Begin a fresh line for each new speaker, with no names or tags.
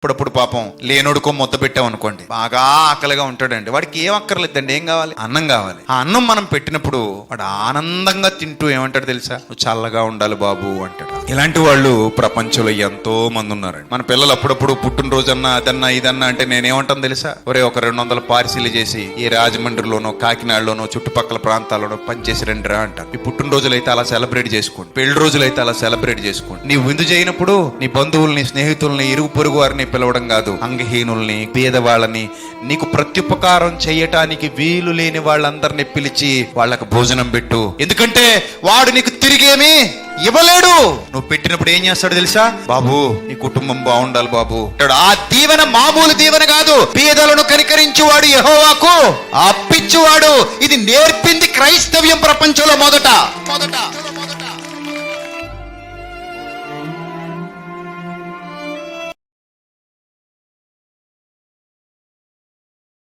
ఇప్పుడప్పుడు పాపం లేనోడుకో ముద్ద పెట్టామనుకోండి, బాగా ఆకలిగా ఉంటాడండి. వాడికి ఏం అక్కర్లేదండి, ఏం కావాలి? అన్నం కావాలి. ఆ అన్నం మనం పెట్టినప్పుడు వాడు ఆనందంగా తింటూ ఏమంటాడు తెలుసా? నువ్వు చల్లగా ఉండాలి బాబు అంటాడు. ఇలాంటి వాళ్ళు ప్రపంచంలో ఎంతో మంది ఉన్నారండి. మన పిల్లలు అప్పుడప్పుడు పుట్టినరోజన్నా అదన్నా ఇదన్నా అంటే నేనేమంటాను తెలుసా? ఒరే ఒక 200 పార్సీలు చేసి ఈ రాజమండ్రిలోనో కాకినాడలోనో చుట్టుపక్కల ప్రాంతాల్లోనో పనిచేసి రండిరా అంటారు. ఈ పుట్టినరోజులు అయితే అలా సెలబ్రేట్ చేసుకోండి, పెళ్లి రోజులు అయితే అలా సెలబ్రేట్ చేసుకోండి. నీ విందు చేయనప్పుడు నీ బంధువుల్ని, స్నేహితుల్ని, ఇరుగు పొరుగు వారిని పిలవడం కాదు, అంగహీనుల్ని, పేదవాళ్ళని, నీకు ప్రత్యుపకారం చేయటానికి వీలు లేని వాళ్ళందరినీ పిలిచి వాళ్ళకు భోజనం పెట్టు. ఎందుకంటే వాడు నీకు తిరిగేమి ఇవ్వలేడు. నువ్వు పెట్టినప్పుడు ఏం చేస్తాడు తెలుసా? బాబు నీ కుటుంబం బాగుండాలి బాబు అంటాడు. ఆ దీవెన మామూలు దీవెన కాదు. పేదలను కనికరించువాడు యెహోవాకు అప్పించువాడు. ఇది నేర్పింది క్రైస్తవ్యం ప్రపంచంలో మొదట.